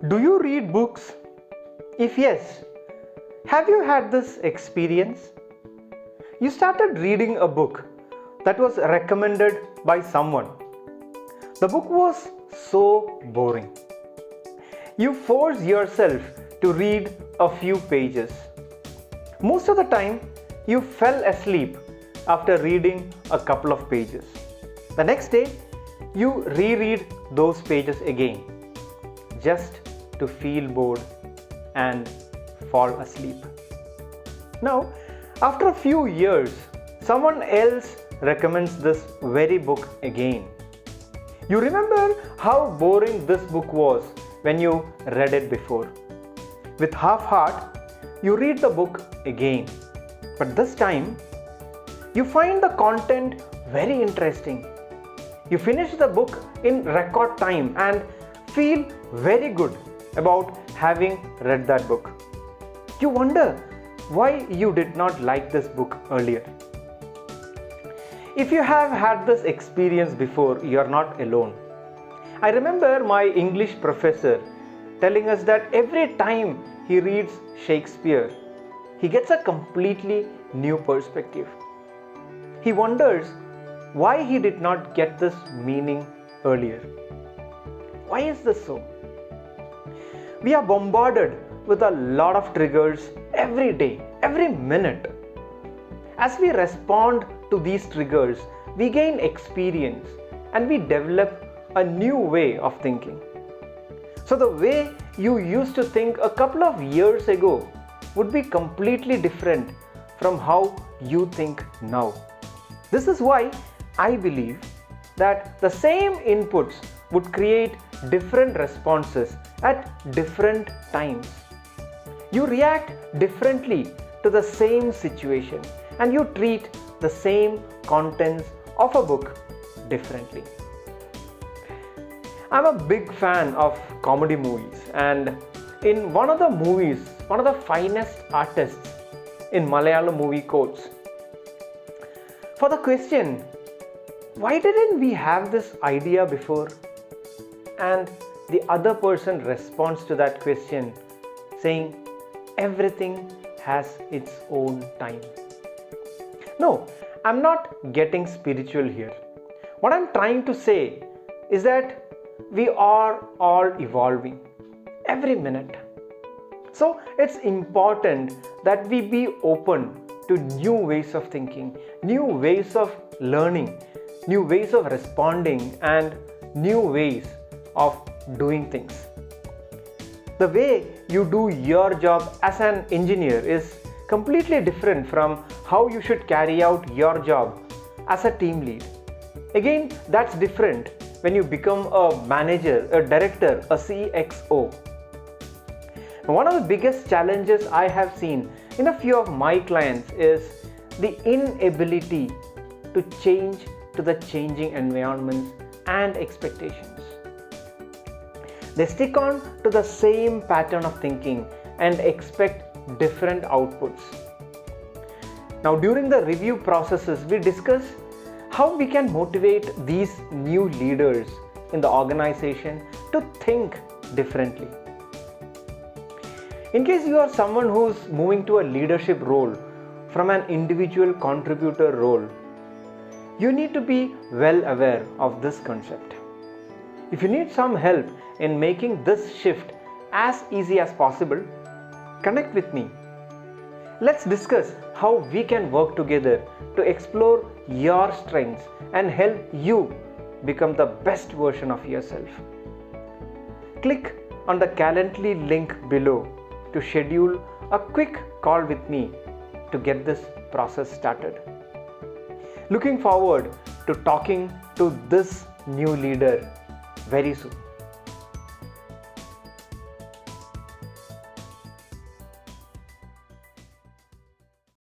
Do you read books? If yes, have you had this experience? You started reading a book that was recommended by someone. The book was so boring. You force yourself to read a few pages. Most of the time, you fell asleep after reading a couple of pages. The next day, you reread those pages again, just to feel bored and fall asleep. Now, after a few years, someone else recommends this very book again. You remember how boring this book was when you read it before. With half heart, you read the book again. But this time, you find the content very interesting. You finish the book in record time and feel very good about having read that book. You wonder why you did not like this book earlier. If you have had this experience before, you are not alone. I remember my English professor telling us that every time he reads Shakespeare, he gets a completely new perspective. He wonders why he did not get this meaning earlier. Why is this so? We are bombarded with a lot of triggers every day, every minute. As we respond to these triggers, we gain experience and we develop a new way of thinking. So the way you used to think a couple of years ago would be completely different from how you think now. This is why I believe that the same inputs would create different responses at different times. You react differently to the same situation and you treat the same contents of a book differently. I'm a big fan of comedy movies, and in one of the movies, one of the finest artists in Malayalam movie quotes, for the question, why didn't we have this idea before? And the other person responds to that question saying, everything has its own time. No, I'm not getting spiritual here. What I'm trying to say is that we are all evolving every minute. So it's important that we be open to new ways of thinking, new ways of learning, new ways of responding, and new ways of doing things. The way you do your job as an engineer is completely different from how you should carry out your job as a team lead. Again, that's different when you become a manager, a director, a CXO. One of the biggest challenges I have seen in a few of my clients is the inability to change to the changing environments and expectations. They stick on to the same pattern of thinking and expect different outputs. Now, during the review processes, we discuss how we can motivate these new leaders in the organization to think differently. In case you are someone who's moving to a leadership role from an individual contributor role, you need to be well aware of this concept. If you need some help in making this shift as easy as possible, connect with me. Let's discuss how we can work together to explore your strengths and help you become the best version of yourself. Click on the Calendly link below to schedule a quick call with me to get this process started. Looking forward to talking to this new leader very soon.